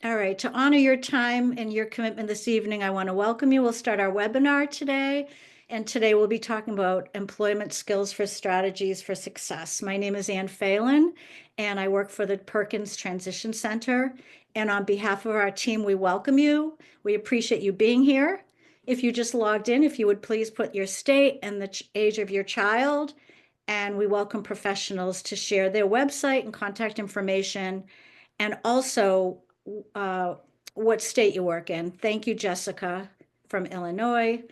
All right, to honor your time and your commitment this evening, I want to welcome you. We'll start our webinar today. And today we'll be talking about employment skills for strategies for success. My name is Ann Phelan, and I work for the Perkins Transition Center. And on behalf of our team, we welcome you. We appreciate you being here. If you just logged in, if you would please put your state and the age of your child. And we welcome professionals to share their website and contact information, and also what state you work in. Thank you, Jessica from Illinois.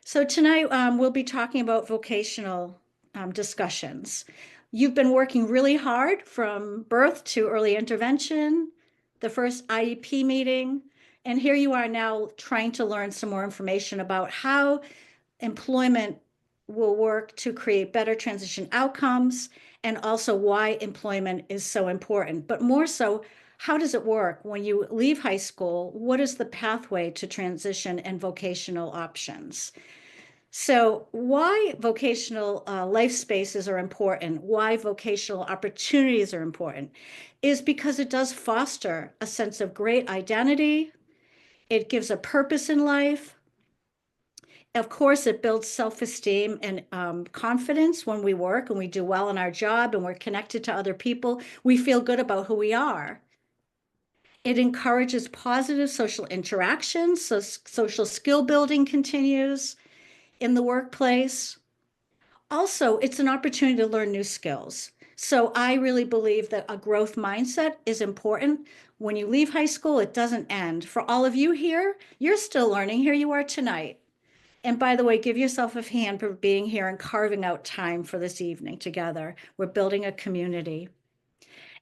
So tonight we'll be talking about vocational discussions. You've been working really hard from birth to early intervention, the first IEP meeting, and here you are now trying to learn some more information about how employment will work to create better transition outcomes, and also why employment is so important. But more so, how does it work when you leave high school? What is the pathway to transition and vocational options? So why vocational life spaces are important, why vocational opportunities are important, is because it does foster a sense of great identity. It gives a purpose in life. Of course, it builds self-esteem and confidence when we work and we do well in our job and we're connected to other people. We feel good about who we are. It encourages positive social interactions, so social skill building continues in the workplace. Also, it's an opportunity to learn new skills. So I really believe that a growth mindset is important. When you leave high school, it doesn't end. For all of you here, you're still learning. Here you are tonight. And by the way, give yourself a hand for being here and carving out time for this evening together. We're building a community.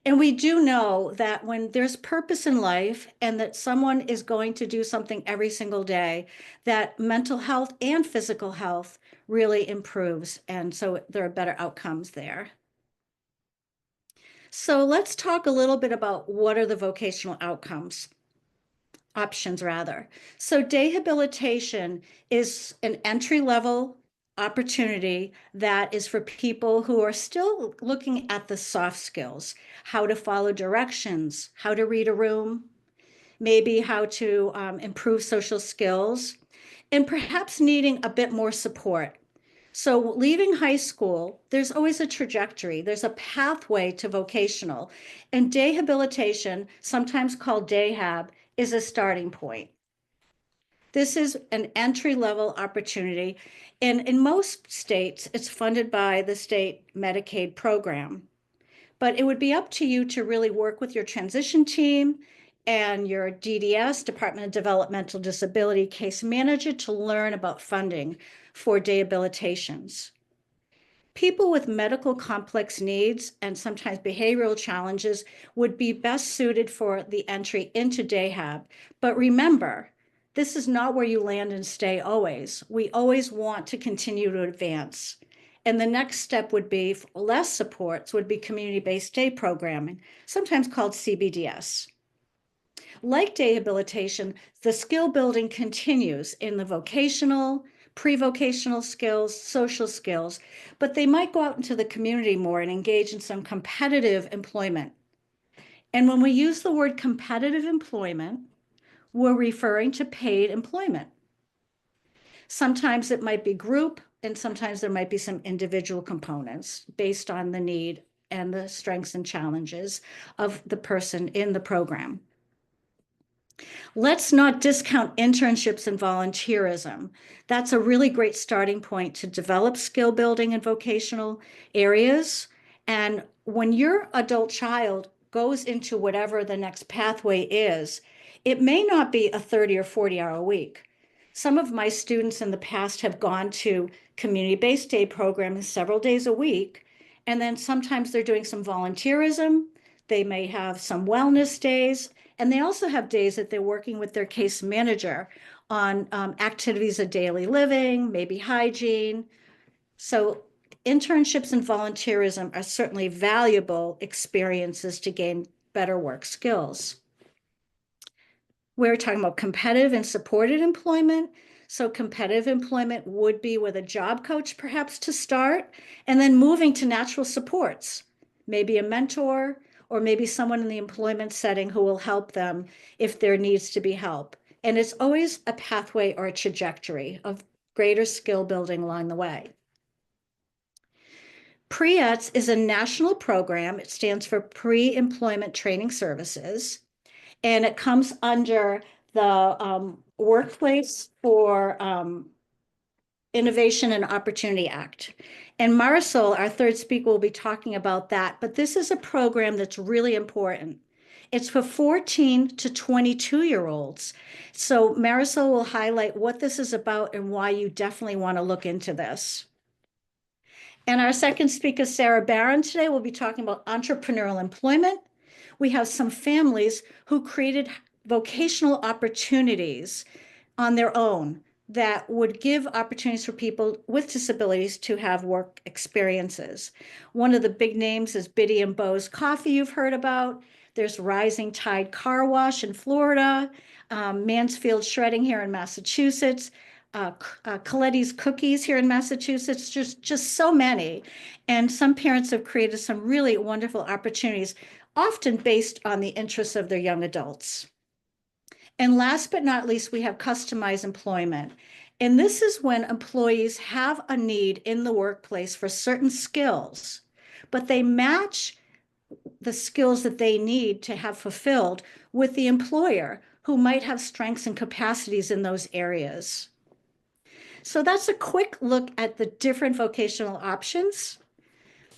And we do know that when there's purpose in life and that someone is going to do something every single day, that mental health and physical health really improves. And so there are better outcomes there. So let's talk a little bit about what are the vocational options rather. So dehabilitation is an entry-level opportunity that is for people who are still looking at the soft skills, how to follow directions, how to read a room, maybe how to improve social skills, and perhaps needing a bit more support. So leaving high school, there's always a trajectory. There's a pathway to vocational, and dehabilitation, sometimes called dayhab, is a starting point. This is an entry-level opportunity, and in most states, it's funded by the state Medicaid program. But it would be up to you to really work with your transition team and your DDS, Department of Developmental Disability case manager, to learn about funding for dehabilitations. People with medical complex needs and sometimes behavioral challenges would be best suited for the entry into dayhab. But remember, this is not where you land and stay always. We always want to continue to advance. And the next step would be less supports, would be community-based day programming, sometimes called CBDS. Like dehabilitation, the skill building continues in the vocational, pre-vocational skills, social skills, but they might go out into the community more and engage in some competitive employment. And when we use the word competitive employment, we're referring to paid employment. Sometimes it might be group, and sometimes there might be some individual components based on the need and the strengths and challenges of the person in the program. Let's not discount internships and volunteerism. That's a really great starting point to develop skill building in vocational areas. And when your adult child goes into whatever the next pathway is, it may not be a 30 or 40-hour week. Some of my students in the past have gone to community-based day programming several days a week, and then sometimes they're doing some volunteerism. They may have some wellness days, and they also have days that they're working with their case manager on activities of daily living, maybe hygiene. So internships and volunteerism are certainly valuable experiences to gain better work skills. We're talking about competitive and supported employment. So competitive employment would be with a job coach perhaps to start, and then moving to natural supports, maybe a mentor or maybe someone in the employment setting who will help them if there needs to be help. And it's always a pathway or a trajectory of greater skill building along the way. PREETS is a national program. It stands for Pre-Employment Training Services, and it comes under the Workplace for Innovation and Opportunity Act. And Marisol, our third speaker, will be talking about that, but this is a program that's really important. It's for 14 to 22-year-olds. So Marisol will highlight what this is about and why you definitely want to look into this. And our second speaker, Sara Barron, today will be talking about entrepreneurial employment. We have some families who created vocational opportunities on their own that would give opportunities for people with disabilities to have work experiences. One of the big names is Biddy and Bo's Coffee you've heard about. There's Rising Tide Car Wash in Florida, Mansfield Shredding here in Massachusetts, Coletti's Cookies here in Massachusetts, just so many. And some parents have created some really wonderful opportunities, often based on the interests of their young adults. And last but not least, we have customized employment. And this is when employees have a need in the workplace for certain skills, but they match the skills that they need to have fulfilled with the employer who might have strengths and capacities in those areas. So that's a quick look at the different vocational options.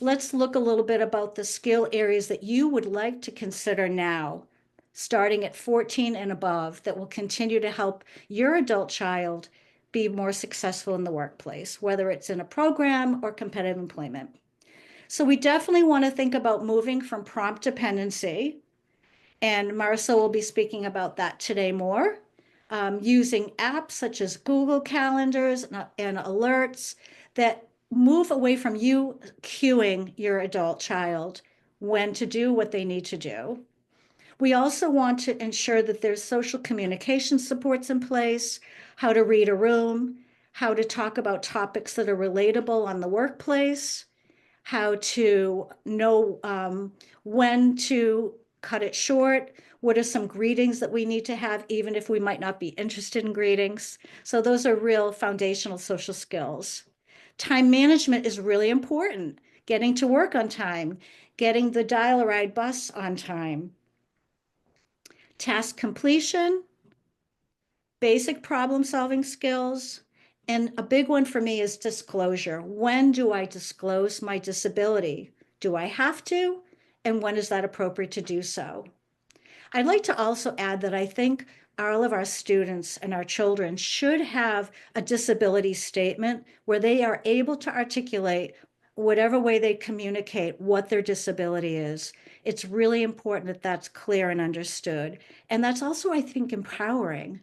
Let's look a little bit about the skill areas that you would like to consider now, starting at 14 and above, that will continue to help your adult child be more successful in the workplace, whether it's in a program or competitive employment. So we definitely want to think about moving from prompt dependency, and Marisol will be speaking about that today more, using apps such as Google Calendars and alerts that move away from you cueing your adult child when to do what they need to do. We also want to ensure that there's social communication supports in place, how to read a room, how to talk about topics that are relatable on the workplace, how to know when to cut it short, what are some greetings that we need to have, even if we might not be interested in greetings. So those are real foundational social skills. Time management is really important. Getting to work on time, getting the dial-a-ride bus on time. Task completion, basic problem-solving skills, and a big one for me is disclosure. When do I disclose my disability? Do I have to? And when is that appropriate to do so? I'd like to also add that I think all of our students and our children should have a disability statement where they are able to articulate whatever way they communicate what their disability is. It's really important that that's clear and understood. And that's also, I think, empowering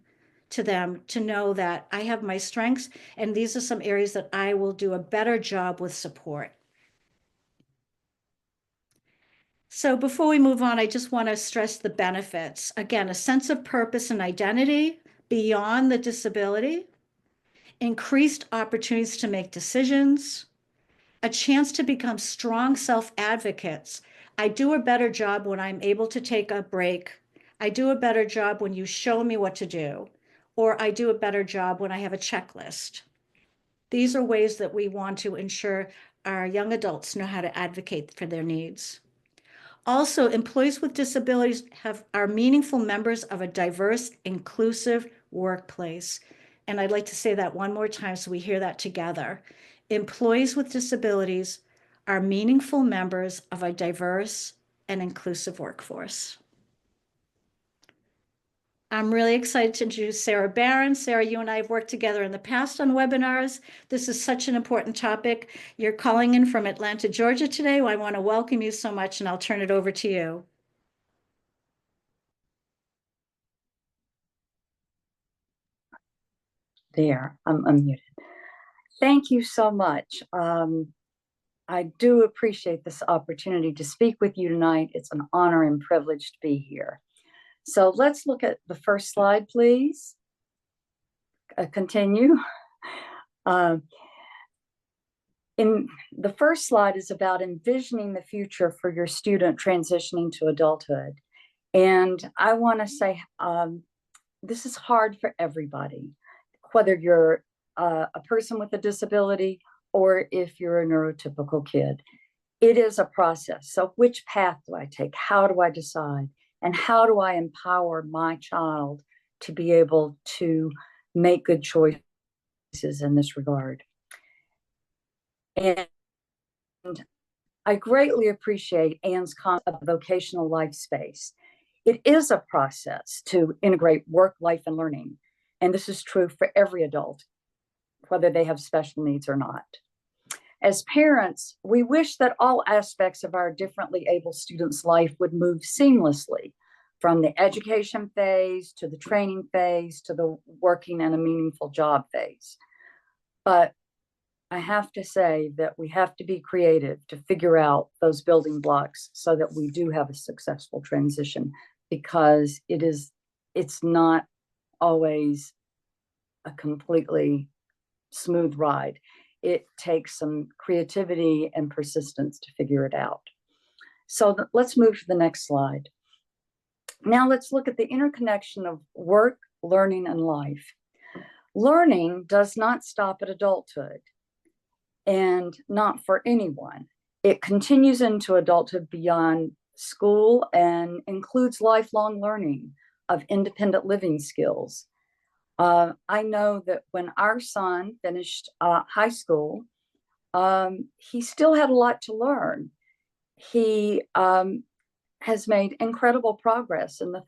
to them to know that I have my strengths and these are some areas that I will do a better job with support. So before we move on, I just want to stress the benefits. Again, a sense of purpose and identity beyond the disability, increased opportunities to make decisions, a chance to become strong self-advocates. I do a better job when I'm able to take a break. I do a better job when you show me what to do, or I do a better job when I have a checklist. These are ways that we want to ensure our young adults know how to advocate for their needs. Also, employees with disabilities are meaningful members of a diverse, inclusive workplace. And I'd like to say that one more time so we hear that together. Employees with disabilities are meaningful members of a diverse and inclusive workforce. I'm really excited to introduce Sara Barron. Sara, you and I have worked together in the past on webinars. This is such an important topic. You're calling in from Atlanta, Georgia today. I want to welcome you so much, and I'll turn it over to you. There, I'm unmuted. Thank you so much. I do appreciate this opportunity to speak with you tonight. It's an honor and privilege to be here. So let's look at the first slide, please. Continue. In the first slide is about envisioning the future for your student transitioning to adulthood. And I want to say this is hard for everybody, whether you're a person with a disability or if you're a neurotypical kid. It is a process. So which path do I take? How do I decide? And how do I empower my child to be able to make good choices in this regard? And I greatly appreciate Anne's concept of vocational life space. It is a process to integrate work, life, and learning. And this is true for every adult, whether they have special needs or not. As parents, we wish that all aspects of our differently able students' life would move seamlessly, from the education phase to the training phase to the working and a meaningful job phase. But I have to say that we have to be creative to figure out those building blocks so that we do have a successful transition, because it's not always a completely smooth ride. It takes some creativity and persistence to figure it out. So let's move to the next slide. Now let's look at the interconnection of work, learning, and life. Learning does not stop at adulthood, and not for anyone. It continues into adulthood beyond school and includes lifelong learning of independent living skills. I know that when our son finished high school, he still had a lot to learn. He has made incredible progress in the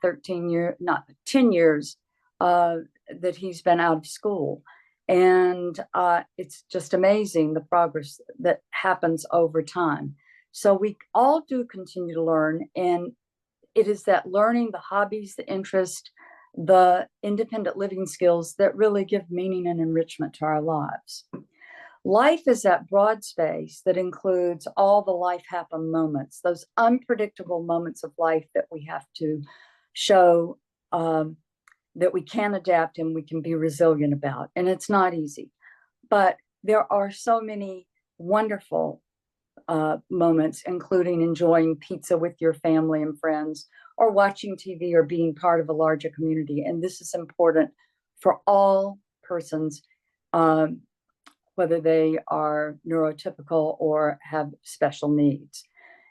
10 years that he's been out of school. And it's just amazing the progress that happens over time. So we all do continue to learn. And it is that learning, the hobbies, the interest, the independent living skills that really give meaning and enrichment to our lives. Life is that broad space that includes all the life happen moments, those unpredictable moments of life that we have to show that we can adapt and we can be resilient about. And it's not easy, but there are so many wonderful moments, including enjoying pizza with your family and friends, or watching TV, or being part of a larger community. And this is important for all persons, whether they are neurotypical or have special needs.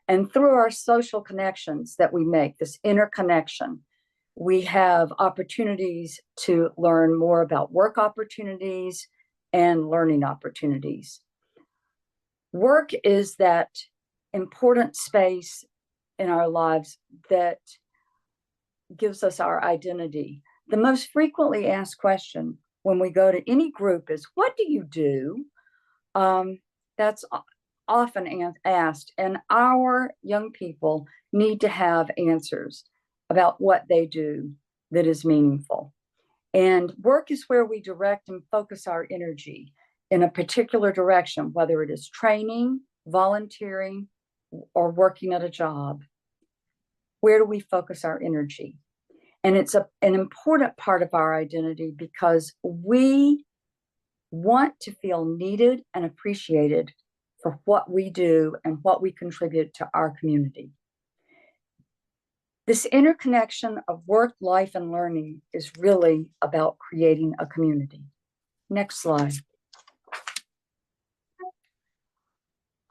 And through our social connections that we make, this interconnection, we have opportunities to learn more about work opportunities and learning opportunities. Work is that important space in our lives that gives us our identity. The most frequently asked question when we go to any group is, what do you do? That's often asked, and our young people need to have answers about what they do that is meaningful. And work is where we direct and focus our energy in a particular direction, whether it is training, volunteering, or working at a job. Where do we focus our energy? And it's an important part of our identity, because we want to feel needed and appreciated for what we do and what we contribute to our community. This interconnection of work, life, and learning is really about creating a community. Next slide.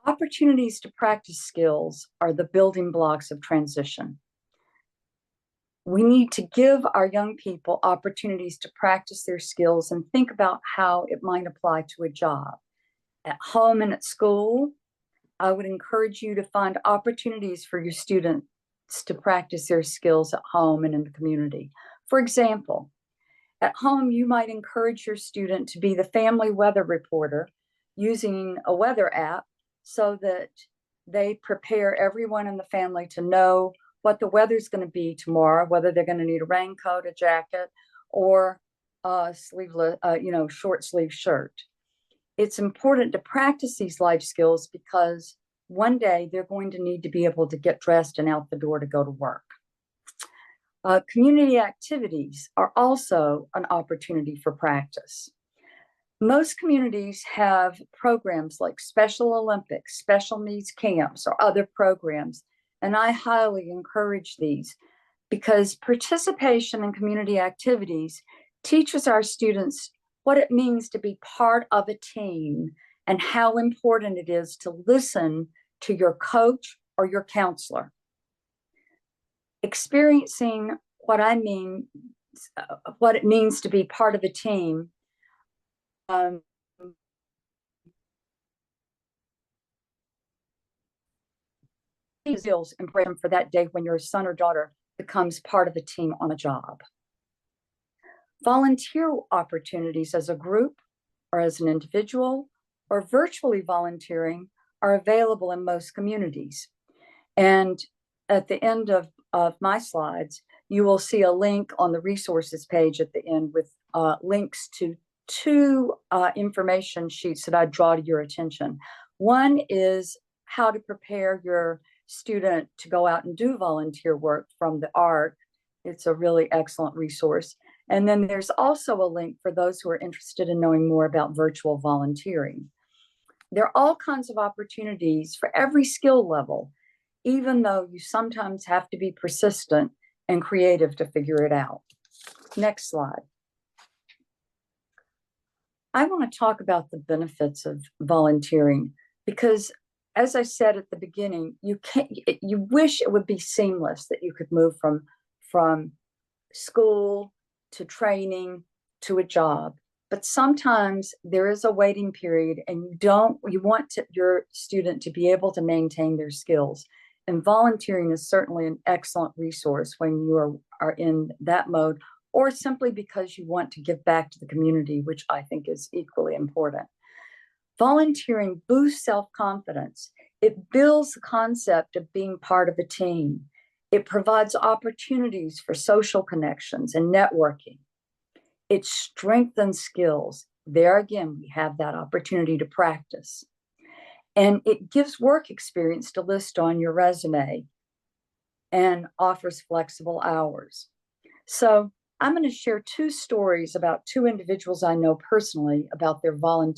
Opportunities to practice skills are the building blocks of transition. We need to give our young people opportunities to practice their skills and think about how it might apply to a job. At home and at school, I would encourage you to find opportunities for your students to practice their skills at home and in the community. For example, at home, you might encourage your student to be the family weather reporter using a weather app, so that they prepare everyone in the family to know what the weather's going to be tomorrow, whether they're going to need a raincoat, a jacket, or a sleeveless, short sleeve shirt. It's important to practice these life skills, because one day they're going to need to be able to get dressed and out the door to go to work. Community activities are also an opportunity for practice. Most communities have programs like Special Olympics, special needs camps, or other programs, and I highly encourage these because participation in community activities teaches our students what it means to be part of a team and how important it is to listen to your coach or your counselor. Experiencing what it means to be part of a team, skills and prepare for that day when your son or daughter becomes part of a team on a job. Volunteer opportunities as a group or as an individual or virtually volunteering are available in most communities. And at the end of my slides, you will see a link on the resources page at the end with links to two information sheets that I draw to your attention. One is how to prepare your student to go out and do volunteer work from the ARC. It's a really excellent resource. And then there's also a link for those who are interested in knowing more about virtual volunteering. There are all kinds of opportunities for every skill level, even though you sometimes have to be persistent and creative to figure it out. Next slide. I want to talk about the benefits of volunteering because, as I said at the beginning, you wish it would be seamless, that you could move from school to training to a job. But sometimes there is a waiting period, and you want your student to be able to maintain their skills. And volunteering is certainly an excellent resource when you are in that mode, or simply because you want to give back to the community, which I think is equally important. Volunteering boosts self-confidence. It builds the concept of being part of a team. It provides opportunities for social connections and networking. It strengthens skills. There again, we have that opportunity to practice. And it gives work experience to list on your resume and offers flexible hours. So I'm going to share two stories about two individuals I know personally about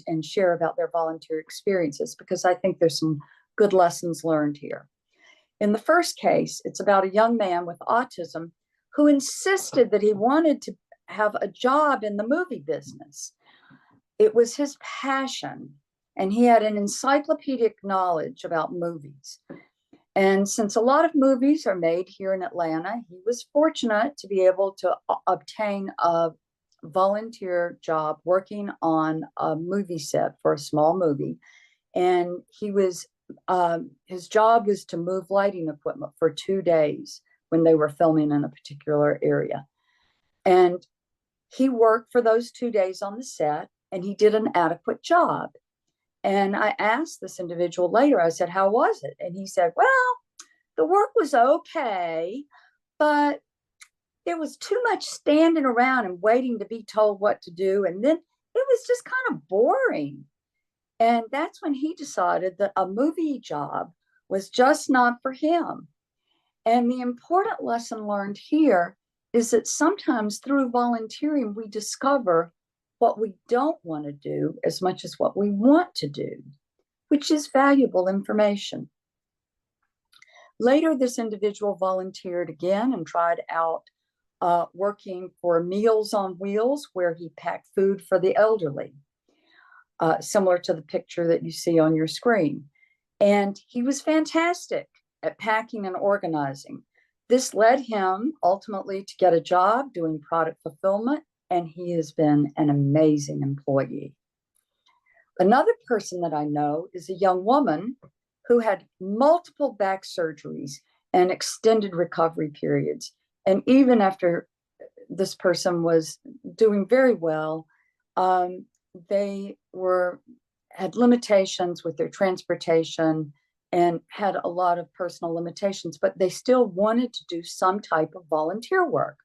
and share about their volunteer experiences, because I think there's some good lessons learned here. In the first case, it's about a young man with autism who insisted that he wanted to have a job in the movie business. It was his passion, and he had an encyclopedic knowledge about movies. And since a lot of movies are made here in Atlanta, he was fortunate to be able to obtain a volunteer job working on a movie set for a small movie. And his job was to move lighting equipment for 2 days when they were filming in a particular area. And he worked for those 2 days on the set, and he did an adequate job. And I asked this individual later, I said, how was it? And he said, well, the work was okay, but there was too much standing around and waiting to be told what to do. And then it was just kind of boring. And that's when he decided that a movie job was just not for him. And the important lesson learned here is that sometimes through volunteering, we discover what we don't want to do as much as what we want to do, which is valuable information. Later, this individual volunteered again and tried out working for Meals on Wheels, where he packed food for the elderly, similar to the picture that you see on your screen. And he was fantastic at packing and organizing. This led him ultimately to get a job doing product fulfillment, and he has been an amazing employee. Another person that I know is a young woman who had multiple back surgeries and extended recovery periods. And even after this person was doing very well, they had limitations with their transportation and had a lot of personal limitations, but they still wanted to do some type of volunteer work.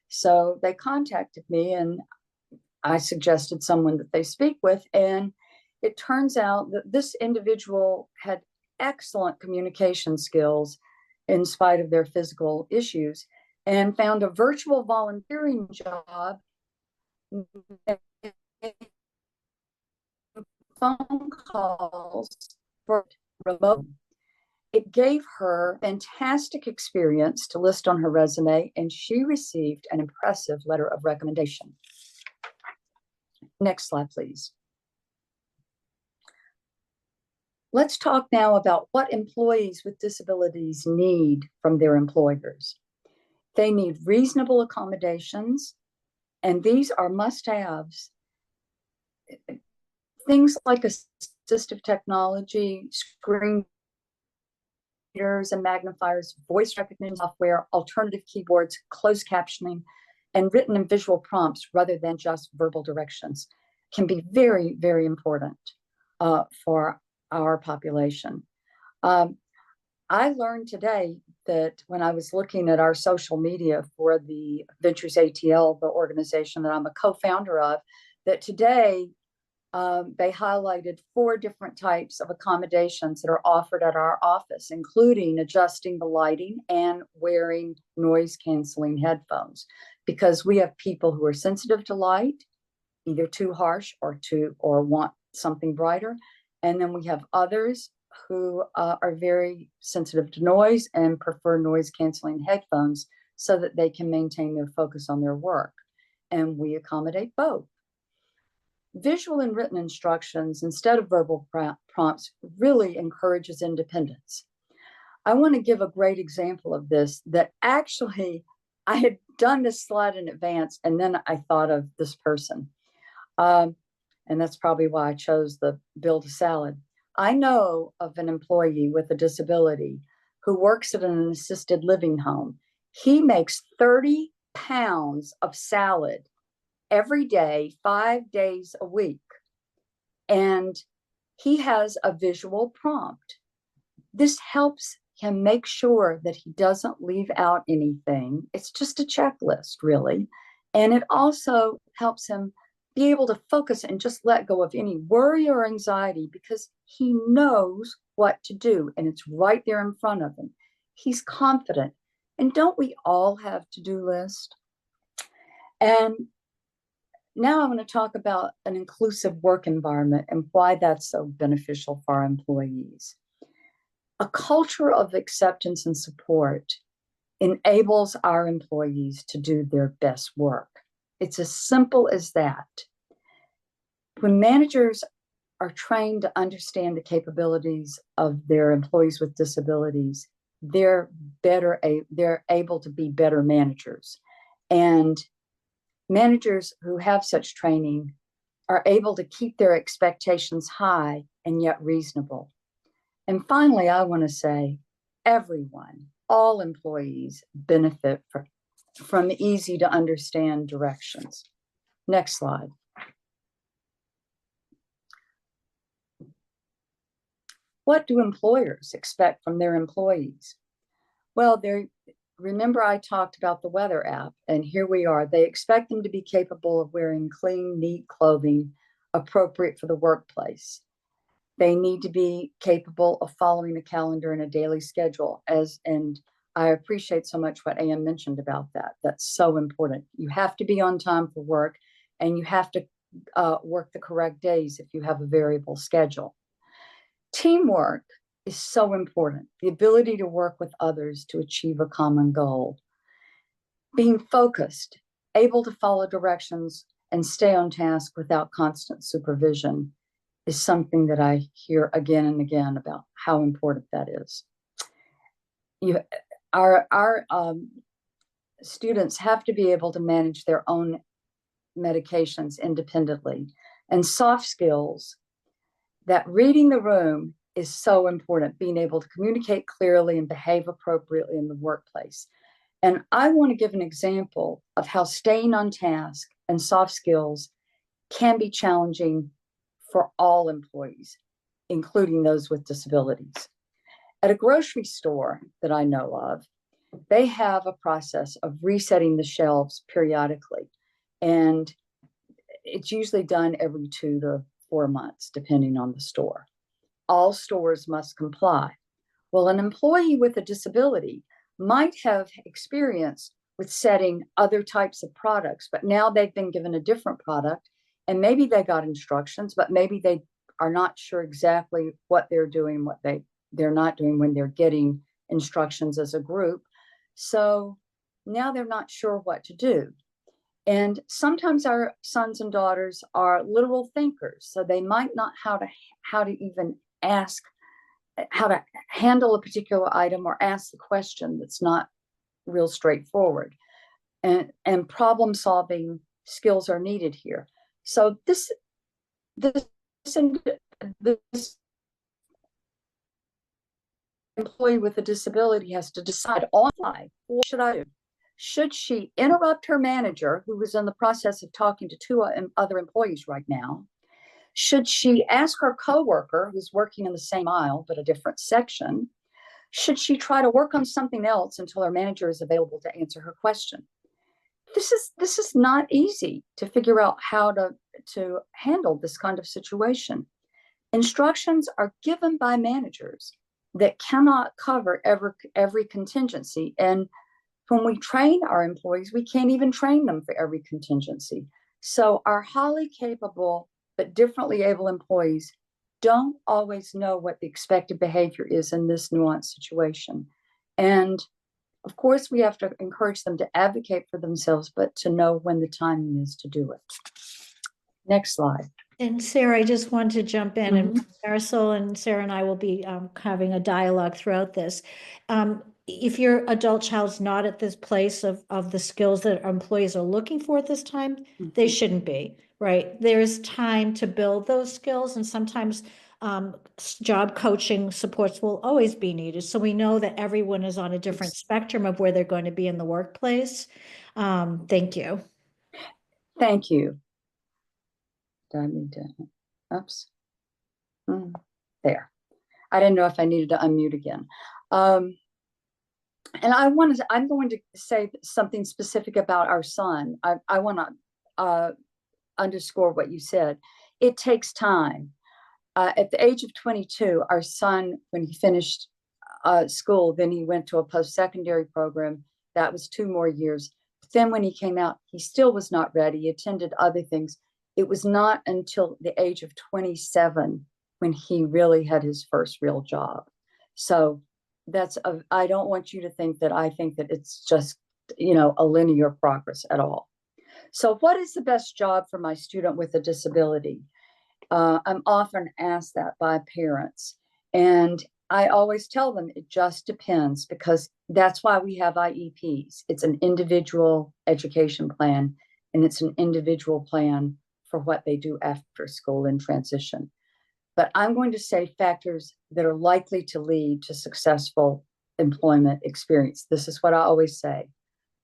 So they contacted me, and I suggested someone that they speak with. And it turns out that this individual had excellent communication skills in spite of their physical issues, and found a virtual volunteering job phone calls for remote. It gave her fantastic experience to list on her resume, and she received an impressive letter of recommendation. Next slide, please. Let's talk now about what employees with disabilities need from their employers. They need reasonable accommodations, and these are must-haves. Things like assistive technology, screen readers and magnifiers, voice recognition software, alternative keyboards, closed captioning, and written and visual prompts rather than just verbal directions can be very, very important for our population. I learned today that when I was looking at our social media for the Ventures ATL, the organization that I'm a co-founder of, that today they highlighted 4 different types of accommodations that are offered at our office, including adjusting the lighting and wearing noise-canceling headphones, because we have people who are sensitive to light, either too harsh or want something brighter. And then we have others who are very sensitive to noise and prefer noise-canceling headphones so that they can maintain their focus on their work. And we accommodate both. Visual and written instructions instead of verbal prompts really encourages independence. I want to give a great example of this that actually I had done this slide in advance, and then I thought of this person. And that's probably why I chose the build a salad. I know of an employee with a disability who works at an assisted living home. He makes 30 pounds of salad every day, 5 days a week. And he has a visual prompt. This helps him make sure that he doesn't leave out anything. It's just a checklist, really. And it also helps him be able to focus and just let go of any worry or anxiety because he knows what to do and it's right there in front of him. He's confident. And don't we all have to-do lists? And now I want to talk about an inclusive work environment and why that's so beneficial for our employees. A culture of acceptance and support enables our employees to do their best work. It's as simple as that. When managers are trained to understand the capabilities of their employees with disabilities, they're able to be better managers. And managers who have such training are able to keep their expectations high and yet reasonable. And finally, I want to say everyone, all employees benefit from easy to understand directions. Next slide. What do employers expect from their employees? Well, remember I talked about the weather app, and here we are. They expect them to be capable of wearing clean, neat clothing appropriate for the workplace. They need to be capable of following a calendar and a daily schedule, and I appreciate so much what Anne mentioned about that. That's so important. You have to be on time for work, and you have to work the correct days if you have a variable schedule. Teamwork is so important. The ability to work with others to achieve a common goal. Being focused, able to follow directions and stay on task without constant supervision is something that I hear again and again about how important that is. Our students have to be able to manage their own medications independently. And soft skills, that reading the room is so important, being able to communicate clearly and behave appropriately in the workplace. And I want to give an example of how staying on task and soft skills can be challenging for all employees, including those with disabilities. At a grocery store that I know of, they have a process of resetting the shelves periodically. And it's usually done every 2 to 4 months, depending on the store. All stores must comply. Well, an employee with a disability might have experience with setting other types of products, but now they've been given a different product, and maybe they got instructions, but maybe they are not sure exactly what they're doing, what they're not doing when they're getting instructions as a group. So now they're not sure what to do. And sometimes our sons and daughters are literal thinkers, so they might not how to even ask how to handle a particular item or ask the question that's not real straightforward. And problem solving skills are needed here. So this this employee with a disability has to decide on the fly, what should I do? Should she interrupt her manager, who was in the process of talking to two other employees right now? Should she ask her coworker, who's working in the same aisle but a different section? Should she try to work on something else until her manager is available to answer her question? This is not easy to figure out how to handle this kind of situation. Instructions are given by managers that cannot cover every contingency. And when we train our employees, we can't even train them for every contingency. So our highly capable but differently able employees don't always know what the expected behavior is in this nuanced situation. And of course, we have to encourage them to advocate for themselves, but to know when the timing is to do it. Next slide. And Sarah, I just want to jump in, and Marisol and Sarah and I will be having a dialogue throughout this. If your adult child's not at this place of the skills that our employees are looking for at this time, they shouldn't be, right? There's time to build those skills, and sometimes job coaching supports will always be needed. So we know that everyone is on a different spectrum of where they're going to be in the workplace. Thank you. Thank you. Do I need to, oops. There. I didn't know if I needed to unmute again. And I'm going to say something specific about our son. I want to underscore what you said. It takes time. At the age of 22, our son, when he finished school, then he went to a post-secondary program. That was 2 more years. But then when he came out, he still was not ready. He attended other things. It was not until the age of 27 when he really had his first real job. So I don't want you to think that I think that it's just, a linear progress at all. So what is the best job for my student with a disability? I'm often asked that by parents, and I always tell them it just depends, because that's why we have IEPs. It's an individual education plan, and it's an individual plan for what they do after school in transition. But I'm going to say factors that are likely to lead to successful employment experience. This is what I always say.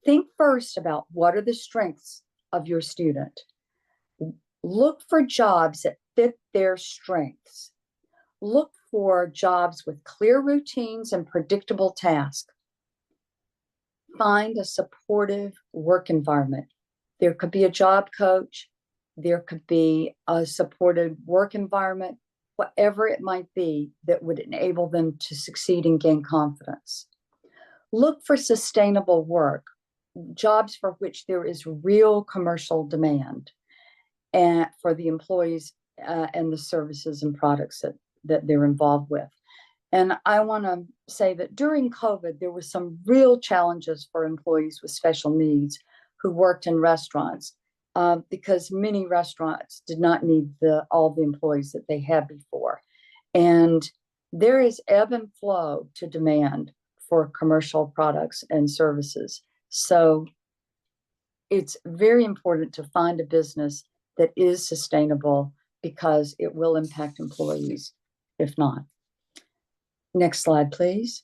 Think first about what are the strengths of your student. Look for jobs that fit their strengths. Look for jobs with clear routines and predictable tasks. Find a supportive work environment. There could be a job coach. There could be a supported work environment, whatever it might be that would enable them to succeed and gain confidence. Look for sustainable work, jobs for which there is real commercial demand, and for the employees and the services and products that they're involved with. And I want to say that during COVID, there were some real challenges for employees with special needs who worked in restaurants, because many restaurants did not need all the employees that they had before. And there is ebb and flow to demand for commercial products and services. So it's very important to find a business that is sustainable, because it will impact employees if not. Next slide, please.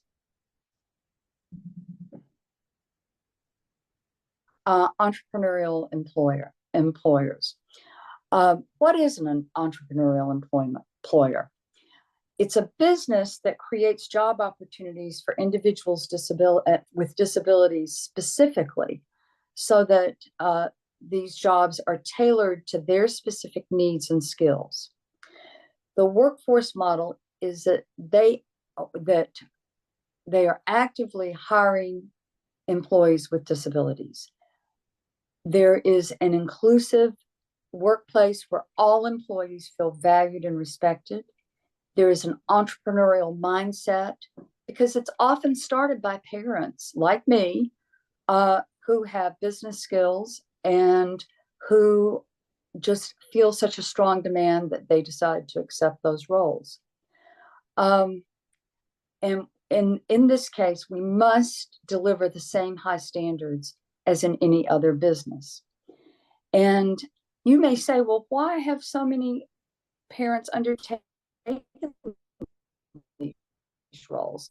Entrepreneurial employers. What is an entrepreneurial employer? It's a business that creates job opportunities for individuals with disabilities specifically, so that these jobs are tailored to their specific needs and skills. The workforce model is that they are actively hiring employees with disabilities. There is an inclusive workplace where all employees feel valued and respected. There is an entrepreneurial mindset because it's often started by parents like me who have business skills and who just feel such a strong demand that they decide to accept those roles. And in this case, we must deliver the same high standards as in any other business. And you may say, well, why have so many parents undertake these roles?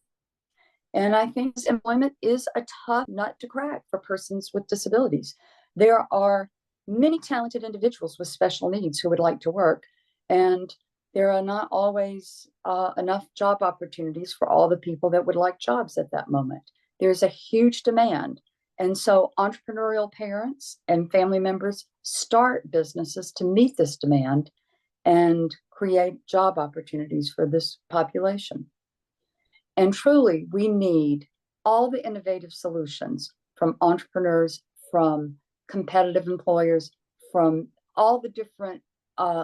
And I think employment is a tough nut to crack for persons with disabilities. There are many talented individuals with special needs who would like to work, and there are not always enough job opportunities for all the people that would like jobs at that moment. There's a huge demand. And so entrepreneurial parents and family members start businesses to meet this demand and create job opportunities for this population. And truly, we need all the innovative solutions from entrepreneurs, from competitive employers, from all the different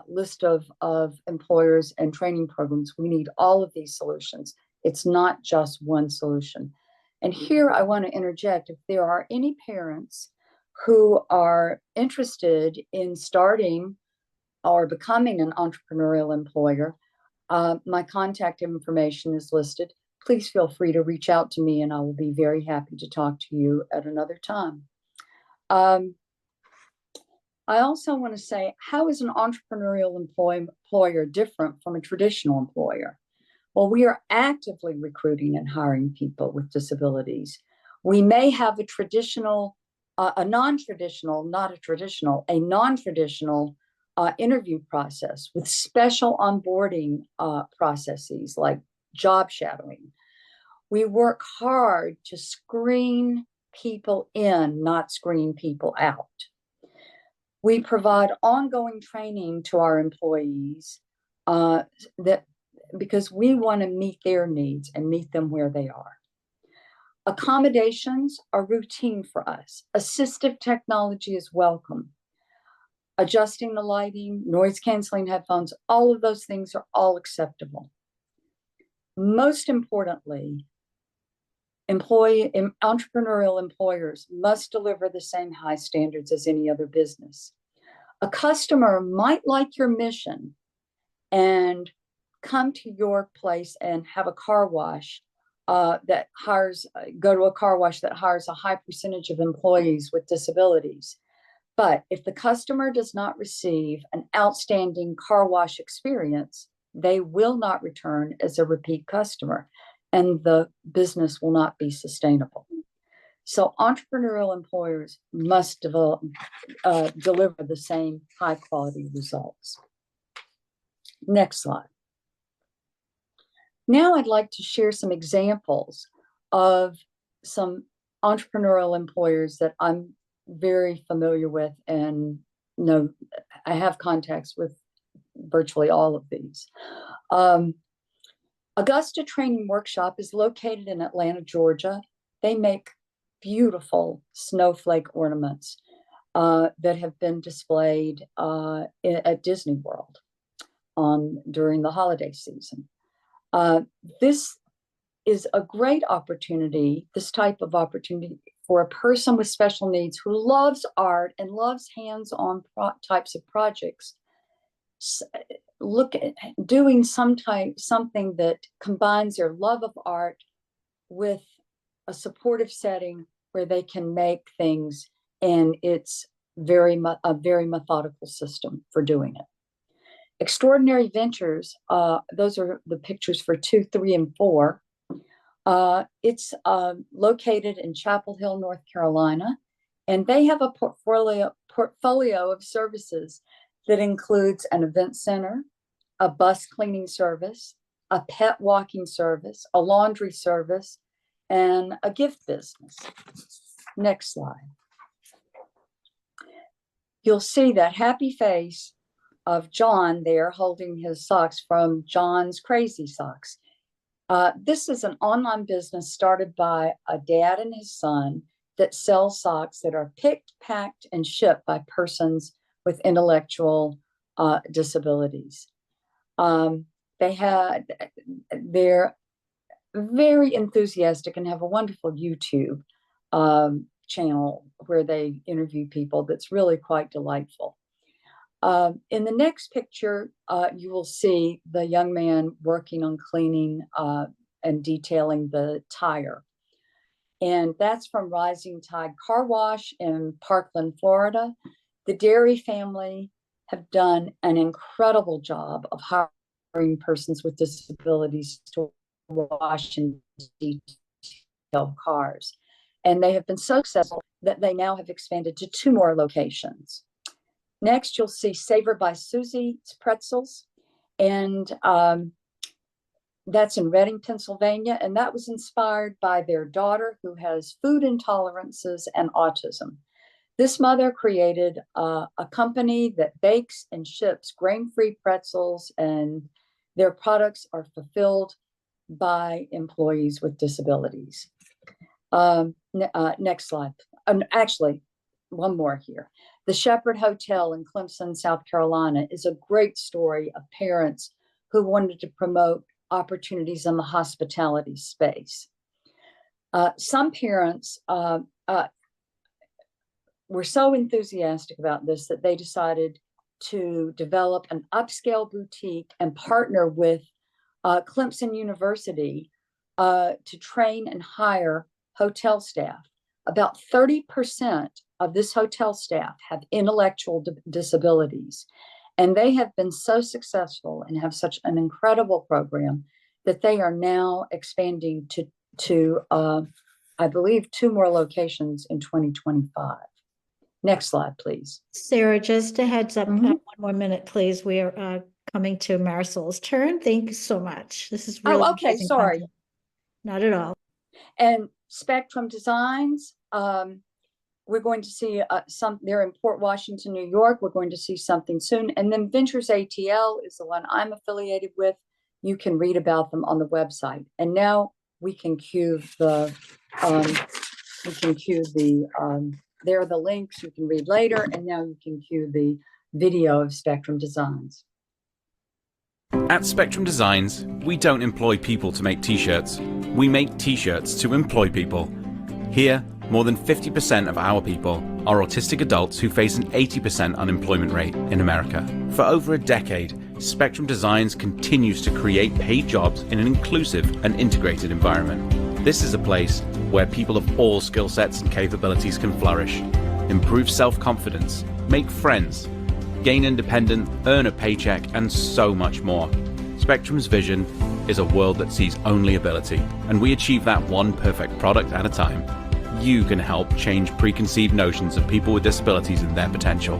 list of employers and training programs. We need all of these solutions. It's not just one solution. And here I want to interject, if there are any parents who are interested in starting or becoming an entrepreneurial employer, my contact information is listed. Please feel free to reach out to me and I will be very happy to talk to you at another time. I also want to say, how is an entrepreneurial employer different from a traditional employer? Well, we are actively recruiting and hiring people with disabilities. We may have a non-traditional interview process with special onboarding processes like job shadowing. We work hard to screen people in, not screen people out. We provide ongoing training to our employees because we want to meet their needs and meet them where they are. Accommodations are routine for us. Assistive technology is welcome. Adjusting the lighting, noise canceling headphones, all of those things are all acceptable. Most importantly, entrepreneurial employers must deliver the same high standards as any other business. A customer might like your mission and come to your place and have a car wash go to a car wash that hires a high percentage of employees with disabilities. But if the customer does not receive an outstanding car wash experience, they will not return as a repeat customer, and the business will not be sustainable. So entrepreneurial employers must deliver the same high quality results. Next slide. Now I'd like to share some examples of some entrepreneurial employers that I'm very familiar with and know I have contacts with virtually all of these. Augusta Training Workshop is located in Atlanta, Georgia. They make beautiful snowflake ornaments that have been displayed at Disney World during the holiday season. This is a great opportunity, this type of opportunity for a person with special needs who loves art and loves hands-on types of projects. Look at doing something that combines their love of art with a supportive setting where they can make things, and it's a very methodical system for doing it. Extraordinary Ventures, those are the pictures for 2, 3, and 4. It's located in Chapel Hill, North Carolina, and they have a portfolio of services that includes an event center, a bus cleaning service, a pet walking service, a laundry service, and a gift business. Next slide. You'll see that happy face of John there holding his socks from John's Crazy Socks. This is an online business started by a dad and his son that sells socks that are picked, packed, and shipped by persons with intellectual disabilities. They're very enthusiastic and have a wonderful YouTube channel where they interview people that's really quite delightful. In the next picture, you will see the young man working on cleaning and detailing the tire. And that's from Rising Tide Car Wash in Parkland, Florida. The Dairy family have done an incredible job of hiring persons with disabilities to wash and detail cars. And they have been so successful that they now have expanded to 2 more locations. Next, you'll see Savor by Susie's Pretzels, and that's in Reading, Pennsylvania, and that was inspired by their daughter who has food intolerances and autism. This mother created a company that bakes and ships grain-free pretzels, and their products are fulfilled by employees with disabilities. Next slide. Actually, one more here. The Shepherd Hotel in Clemson, South Carolina is a great story of parents who wanted to promote opportunities in the hospitality space. Some parents were so enthusiastic about this that they decided to develop an upscale boutique and partner with Clemson University to train and hire hotel staff. About 30% of this hotel staff have intellectual disabilities, and they have been so successful and have such an incredible program that they are now expanding to I believe, 2 more locations in 2025. Next slide, please. Sara, just a heads up, 1 more minute, please. We are coming to Marisol's turn. Thank you so much. This is really okay. Sorry. content. Not at all. And Spectrum Designs, we're going to see they're in Port Washington, New York. We're going to see something soon. And then Ventures ATL is the one I'm affiliated with. You can read about them on the website. And now we can cue the, there are the links you can read later. And now you can cue the video of Spectrum Designs. At Spectrum Designs, we don't employ people to make t-shirts. We make t-shirts to employ people. Here, more than 50% of our people are autistic adults who face an 80% unemployment rate in America. For over a decade, Spectrum Designs continues to create paid jobs in an inclusive and integrated environment. This is a place where people of all skill sets and capabilities can flourish, improve self-confidence, make friends, gain independence, earn a paycheck, and so much more. Spectrum's vision is a world that sees only ability, and we achieve that one perfect product at a time. You can help change preconceived notions of people with disabilities and their potential.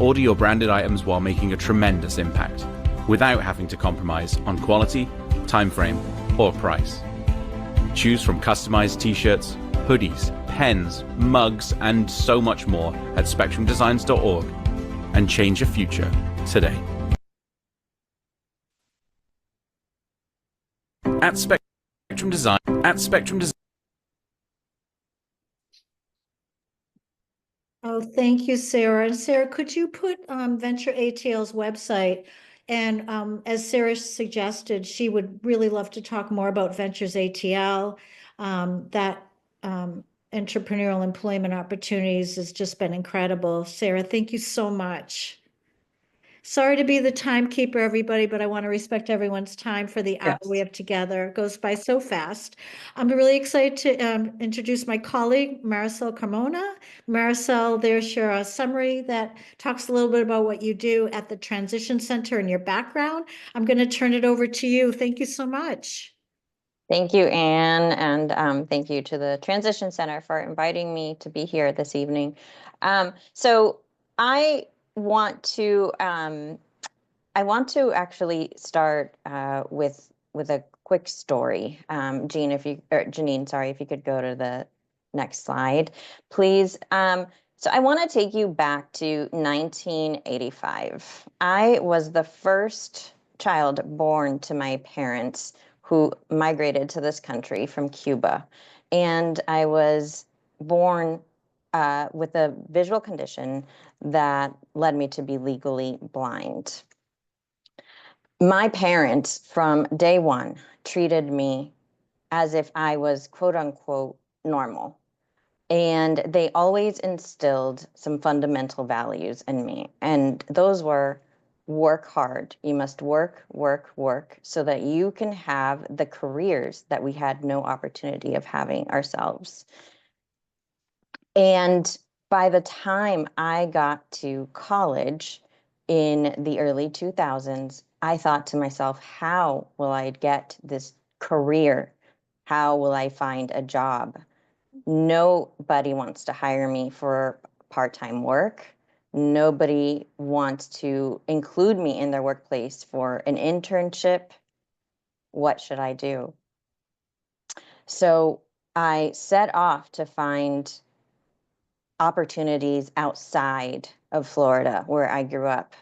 Order your branded items while making a tremendous impact, without having to compromise on quality, time frame, or price. Choose from customized t-shirts, hoodies, pens, mugs, and so much more at spectrumdesigns.org, and change your future today. At Spectrum Design, Oh, thank you, Sara. And Sara, could you put Venture ATL's website? And as Sara suggested, she would really love to talk more about Ventures ATL. That entrepreneurial employment opportunities has just been incredible. Sara, thank you so much. Sorry to be the timekeeper, everybody, but I want to respect everyone's time for the hour we have together. It goes by so fast. I'm really excited to introduce my colleague, Marisol Carmona. Marisol, there's your summary that talks a little bit about what you do at the Transition Center and your background. I'm going to turn it over to you. Thank you so much. Thank you, Anne, and thank you to the Transition Center for inviting me to be here this evening. So I want to actually start with a quick story. Janine, sorry, if you could go to the next slide, please. So I want to take you back to 1985. I was the first child born to my parents who migrated to this country from Cuba, and I was born with a visual condition that led me to be legally blind. My parents from day one treated me as if I was quote unquote normal. And they always instilled some fundamental values in me. And those were work hard. You must work, work, work so that you can have the careers that we had no opportunity of having ourselves. And by the time I got to college in the early 2000s, I thought to myself, how will I get this career? How will I find a job? Nobody wants to hire me for part-time work. Nobody wants to include me in their workplace for an internship. What should I do? So I set off to find opportunities outside of Florida, where I grew up.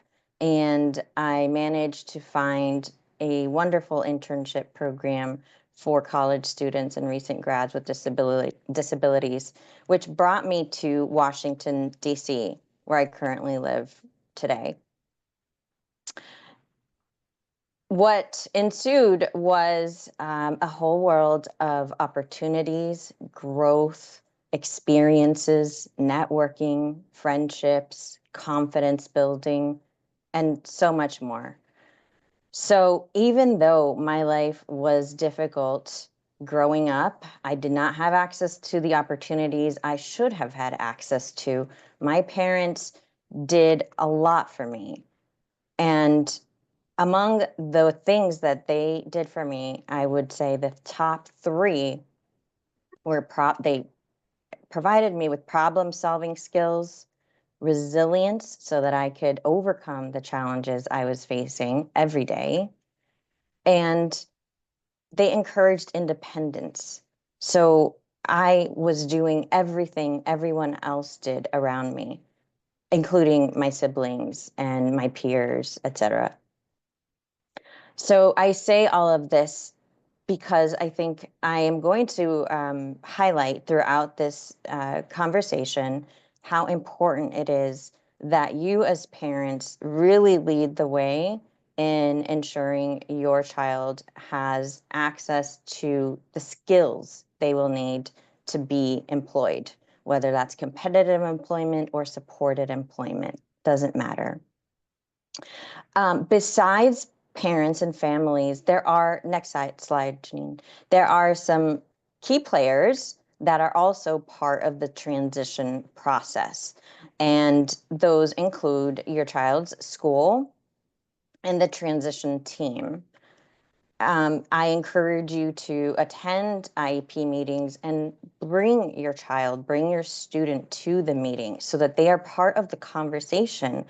And I managed to find a wonderful internship program for college students and recent grads with disabilities, which brought me to Washington, D.C., where I currently live today. What ensued was a whole world of opportunities, growth, experiences, networking, friendships, confidence building, and so much more. So even though my life was difficult growing up, I did not have access to the opportunities I should have had access to. My parents did a lot for me. And among the things that they did for me, I would say the top three were they provided me with problem-solving skills, resilience so that I could overcome the challenges I was facing every day, and they encouraged independence. So I was doing everything everyone else did around me, including my siblings and my peers, etc. So I say all of this because I think I am going to highlight throughout this conversation how important it is that you as parents really lead the way in ensuring your child has access to the skills they will need to be employed, whether that's competitive employment or supported employment, doesn't matter. Besides parents and families, there are, next slide, Janine, there are some key players that are also part of the transition process. And those include your child's school and the transition team. I encourage you to attend IEP meetings and bring your child, bring your student to the meeting so that they are part of the conversation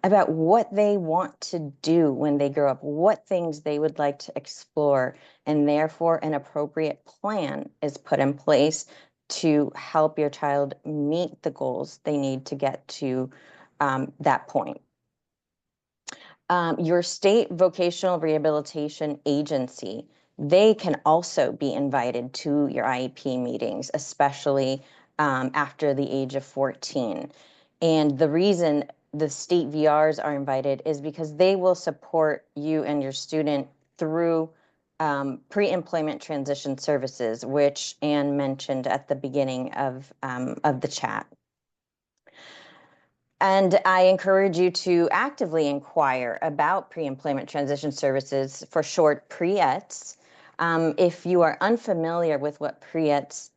about what they want to do when they grow up, what things they would like to explore, and therefore an appropriate plan is put in place to help your child meet the goals they need to get to that point. Your state vocational rehabilitation agency, they can also be invited to your IEP meetings, especially after the age of 14. And the reason the state VRs are invited is because they will support you and your student through pre-employment transition services, which Anne mentioned at the beginning of the chat. And I encourage you to actively inquire about pre-employment transition services, for short, PREETs. If you are unfamiliar with what PREETs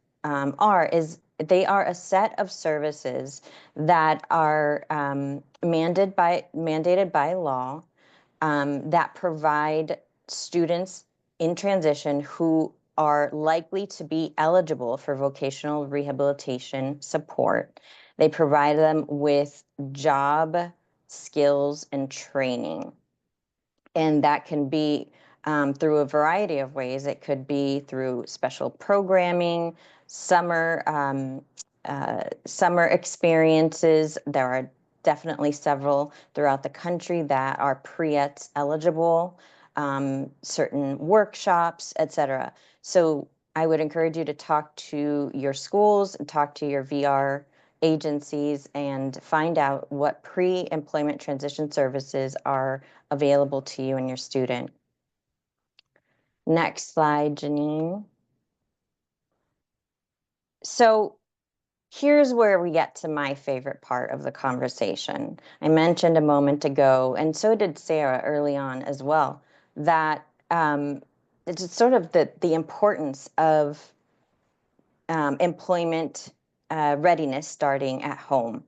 they are a set of services that are mandated by law that provide students in transition who are likely to be eligible for vocational rehabilitation support. They provide them with job skills and training. And that can be through a variety of ways. It could be through special programming, summer experiences. There are definitely several throughout the country that are PREETs eligible, certain workshops, etc. So I would encourage you to talk to your schools and talk to your VR agencies and find out what pre-employment transition services are available to you and your student. Next slide, Janine. So here's where we get to my favorite part of the conversation. I mentioned a moment ago, and so did Sara early on as well, that it's sort of the importance of employment readiness starting at home.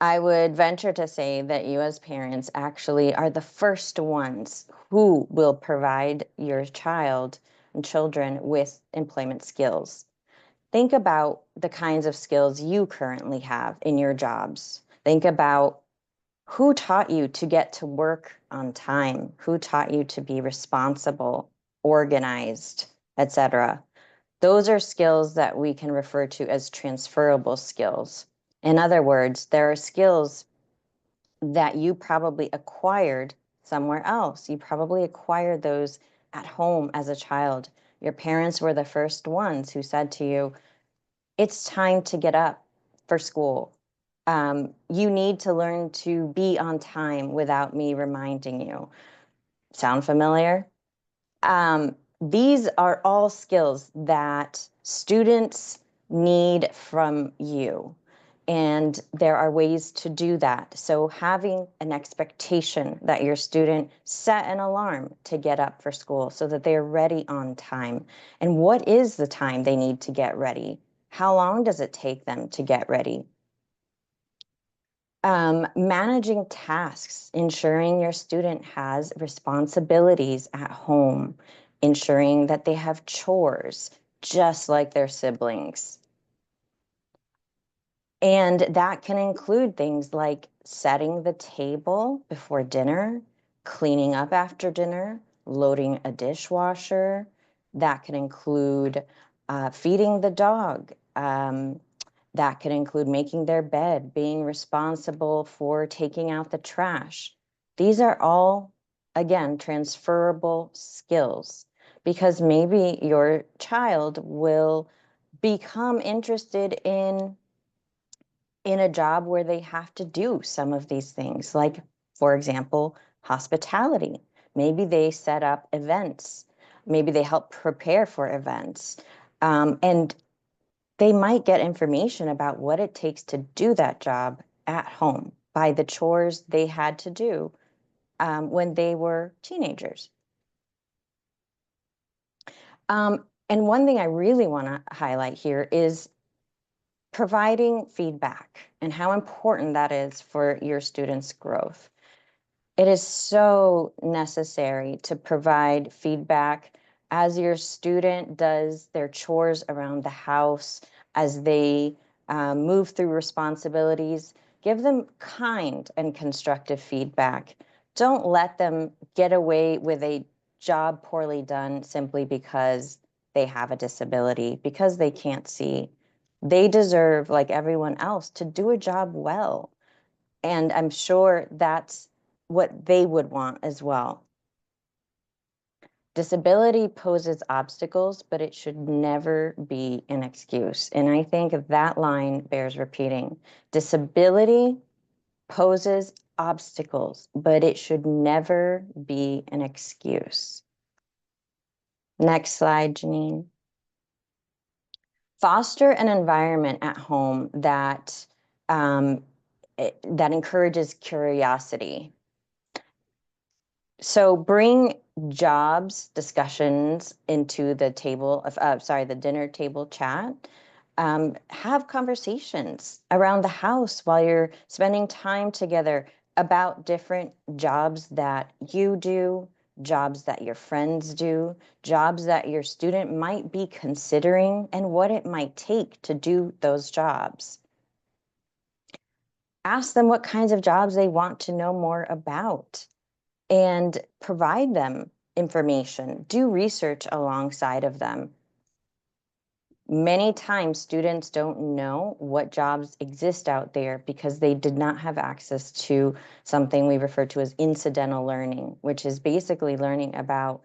I would venture to say that you as parents actually are the first ones who will provide your child and children with employment skills. Think about the kinds of skills you currently have in your jobs. Think about who taught you to get to work on time, who taught you to be responsible, organized, etc. Those are skills that we can refer to as transferable skills. In other words, there are skills that you probably acquired somewhere else. You probably acquired those at home as a child. Your parents were the first ones who said to you, it's time to get up for school. You need to learn to be on time without me reminding you. Sound familiar? These are all skills that students need from you. And there are ways to do that. So having an expectation that your student set an alarm to get up for school so that they're ready on time. And what is the time they need to get ready? How long does it take them to get ready? Managing tasks, ensuring your student has responsibilities at home, ensuring that they have chores just like their siblings. And that can include things like setting the table before dinner, cleaning up after dinner, loading a dishwasher. That can include feeding the dog. That can include making their bed, being responsible for taking out the trash. These are all, again, transferable skills because maybe your child will become interested in a job where they have to do some of these things, like, for example, hospitality. Maybe they set up events. Maybe they help prepare for events. And they might get information about what it takes to do that job at home by the chores they had to do when they were teenagers. And one thing I really want to highlight here is providing feedback and how important that is for your students' growth. It is so necessary to provide feedback as your student does their chores around the house, as they move through responsibilities. Give them kind and constructive feedback. Don't let them get away with a job poorly done simply because they have a disability, because they can't see. They deserve, like everyone else, to do a job well. And I'm sure that's what they would want as well. Disability poses obstacles, but it should never be an excuse. And I think that line bears repeating. Disability poses obstacles, but it should never be an excuse. Next slide, Janine. Foster an environment at home that that encourages curiosity. So bring jobs discussions into the table of, the dinner table chat. Have conversations around the house while you're spending time together about different jobs that you do, jobs that your friends do, jobs that your student might be considering, and what it might take to do those jobs. Ask them what kinds of jobs they want to know more about and provide them information. Do research alongside of them. Many times students don't know what jobs exist out there because they did not have access to something we refer to as incidental learning, which is basically learning about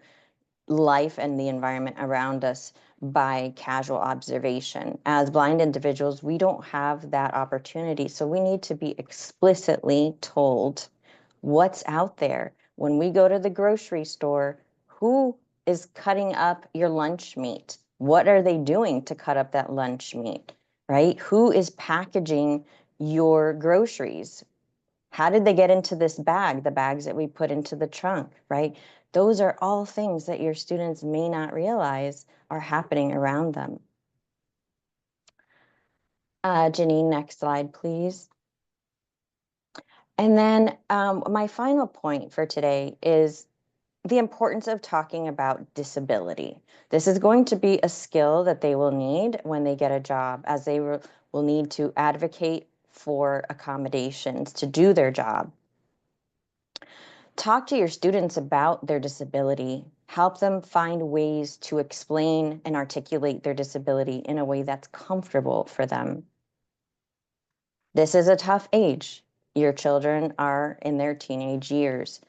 life and the environment around us by casual observation. As blind individuals, we don't have that opportunity. So we need to be explicitly told what's out there. When we go to the grocery store, who is cutting up your lunch meat? What are they doing to cut up that lunch meat, right? Who is packaging your groceries? How did they get into this bag, the bags that we put into the trunk, right? Those are all things that your students may not realize are happening around them. Janine, next slide, please. And then my final point for today is the importance of talking about disability. This is going to be a skill that they will need when they get a job, as they will need to advocate for accommodations to do their job. Talk to your students about their disability. Help them find ways to explain and articulate their disability in a way that's comfortable for them. This is a tough age. Your children are in their teenage years.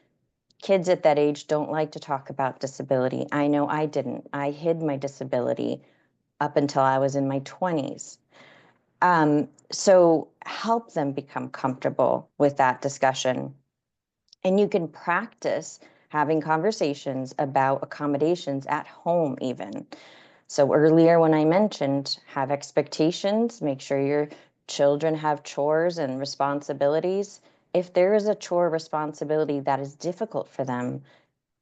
Kids at that age don't like to talk about disability. I know I didn't. I hid my disability up until I was in my 20s. So help them become comfortable with that discussion. And you can practice having conversations about accommodations at home even. So earlier when I mentioned have expectations, make sure your children have chores and responsibilities. If there is a chore responsibility that is difficult for them,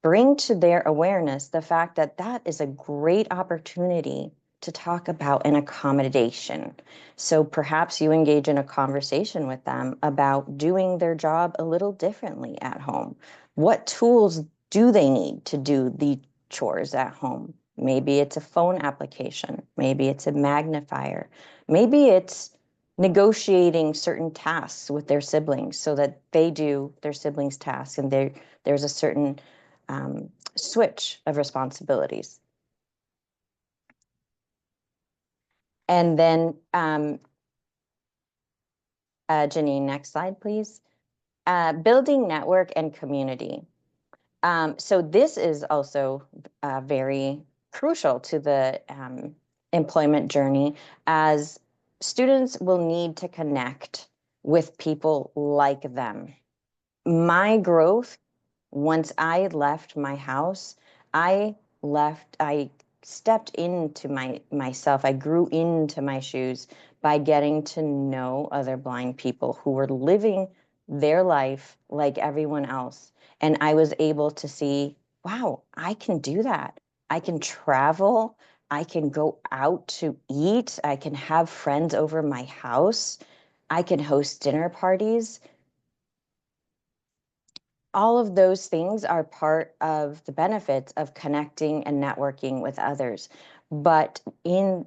bring to their awareness the fact that that is a great opportunity to talk about an accommodation. So perhaps you engage in a conversation with them about doing their job a little differently at home. What tools do they need to do the chores at home? Maybe it's a phone application. Maybe it's a magnifier. Maybe it's negotiating certain tasks with their siblings so that they do their siblings' tasks and there's a certain switch of responsibilities. And then, Janine, next slide, please. Building network and community. So this is also very crucial to the employment journey, as students will need to connect with people like them. My growth, once I left my house, I stepped into myself. I grew into my shoes by getting to know other blind people who were living their life like everyone else. And I was able to see, wow, I can do that. I can travel. I can go out to eat. I can have friends over my house. I can host dinner parties. All of those things are part of the benefits of connecting and networking with others. But in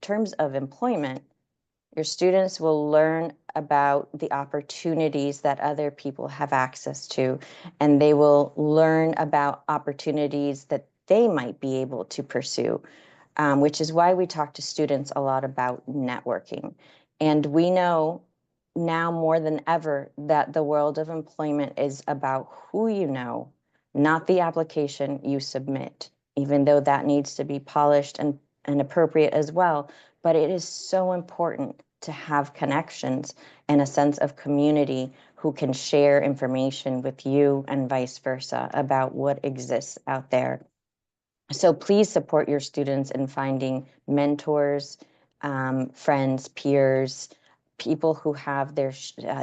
terms of employment, your students will learn about the opportunities that other people have access to, and they will learn about opportunities that they might be able to pursue, which is why we talk to students a lot about networking. And we know now more than ever that the world of employment is about who you know, not the application you submit, even though that needs to be polished and appropriate as well. But it is so important to have connections and a sense of community who can share information with you and vice versa about what exists out there. So please support your students in finding mentors, friends, peers, people who have their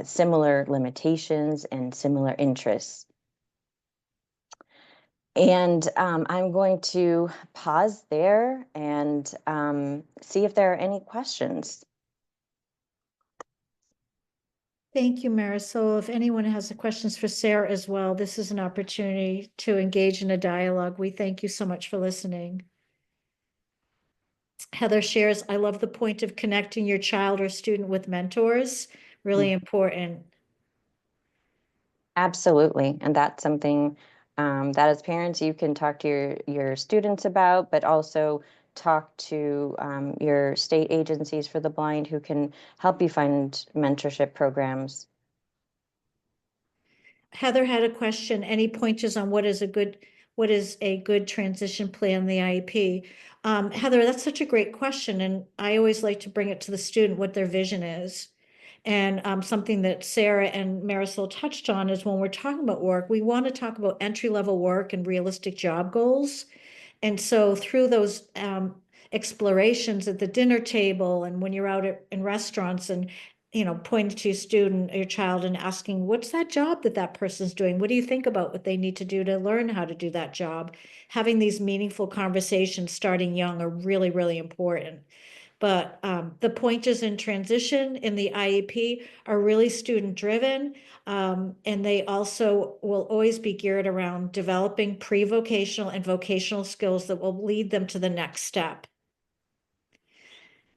similar limitations and similar interests. And I'm going to pause there and see if there are any questions. Thank you, Marisol. If anyone has questions for Sara as well, this is an opportunity to engage in a dialogue. We thank you so much for listening. Heather shares, I love the point of connecting your child or student with mentors. Really important. Absolutely. And that's something that as parents you can talk to your students about, but also talk to your state agencies for the blind who can help you find mentorship programs. Heather had a question. Any pointers on what is a good What is a good transition plan in the IEP? Heather, that's such a great question. And I always like to bring it to the student what their vision is. And something that Sara and Marisol touched on is when we're talking about work, we want to talk about entry-level work and realistic job goals. And so through those explorations at the dinner table and when you're out in restaurants and pointing to your student or your child and asking, what's that job that that person's doing? What do you think about what they need to do to learn how to do that job? Having these meaningful conversations starting young are really, really important. But the pointers in transition in the IEP are really student driven. And they also will always be geared around developing pre-vocational and vocational skills that will lead them to the next step.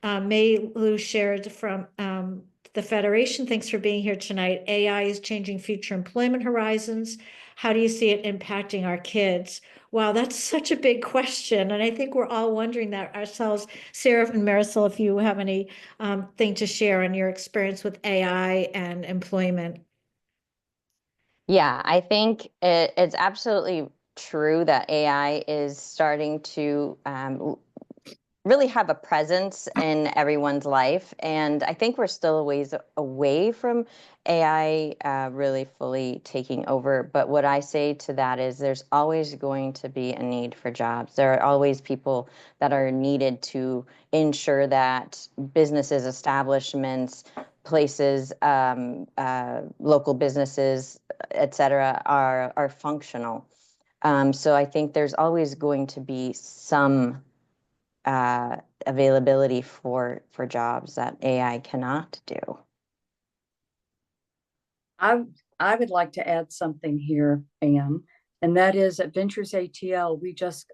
May Lou shared from the Federation. Thanks for being here tonight. AI is changing future employment horizons. How do you see it impacting our kids? Wow, that's such a big question. And I think we're all wondering that ourselves. Sara and Marisol, if you have any thing to share on your experience with AI and employment. Yeah, I think it's absolutely true that AI is starting to really have a presence in everyone's life. And I think we're still a ways away from AI really fully taking over. But what I say to that is there's always going to be a need for jobs. There are always people that are needed to ensure that businesses, establishments, places, local businesses, et cetera, are functional. So I think there's always going to be some availability for jobs that AI cannot do. I would like to add something here, Anne, and that is at Ventures ATL,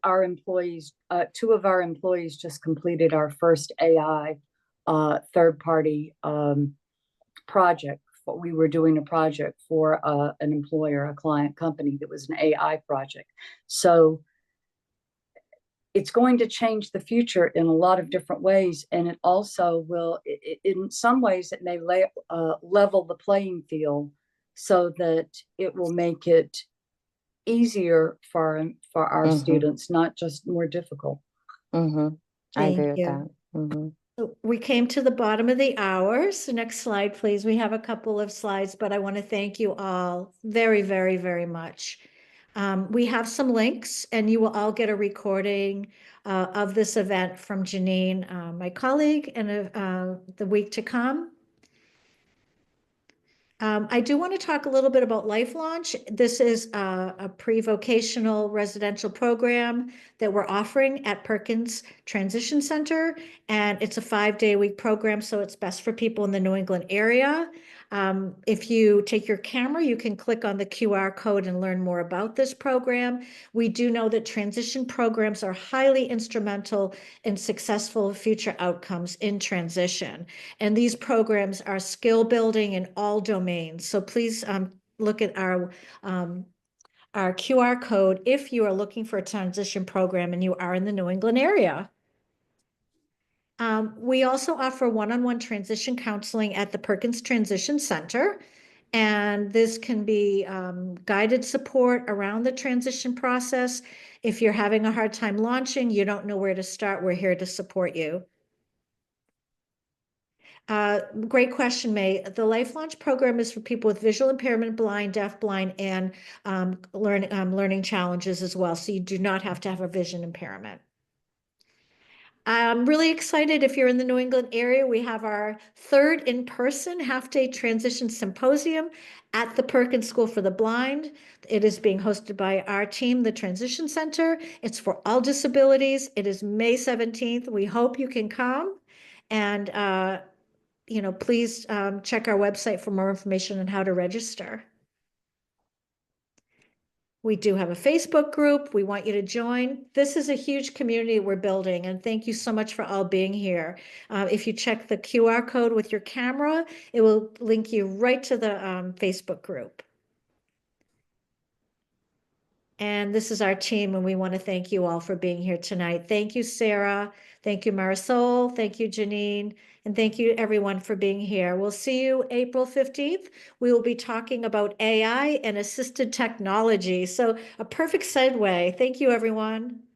our employees, two of our employees just completed our first AI third-party project. We were doing a project for an employer, a client company that was an AI project. So it's going to change the future in a lot of different ways, and it also will, in some ways, it may level the playing field so that it will make it easier for our students, not just more difficult. I agree with you. that. So we came to the bottom of the hour. So next slide, please. We have a couple of slides, but I want to thank you all very, very, very much. We have some links and you will all get a recording of this event from Janine, my colleague, and the week to come. I do want to talk a little bit about Life Launch. This is a pre-vocational residential program that we're offering at Perkins Transition Center, and it's a 5-day-a-week program, so it's best for people in the New England area. If you take your camera, you can click on the QR code and learn more about this program. We do know that transition programs are highly instrumental in successful future outcomes in transition. And these programs are skill building in all domains. So please look at our QR code if you are looking for a transition program and you are in the New England area. We also offer one-on-one transition counseling at the Perkins Transition Center. And this can be guided support around the transition process. If you're having a hard time launching, you don't know where to start, we're here to support you. Great question, May. The Life Launch program is for people with visual impairment, blind, deaf, blind, and learning challenges as well. So you do not have to have a vision impairment. I'm really excited if you're in the New England area. We have our third in-person half-day transition symposium at the Perkins School for the Blind. It is being hosted by our team, the Transition Center. It's for all disabilities. It is May 17th. We hope you can come. And, please check our website for more information on how to register. We do have a Facebook group. We want you to join. This is a huge community we're building, and thank you so much for all being here. If you check the QR code with your camera, it will link you right to the Facebook group. And this is our team, and we want to thank you all for being here tonight. Thank you, Sara. Thank you, Marisol. Thank you, Janine. And thank you, everyone, for being here. We'll see you April 15th. We will be talking about AI and assisted technology. So a perfect segue. Thank you, everyone.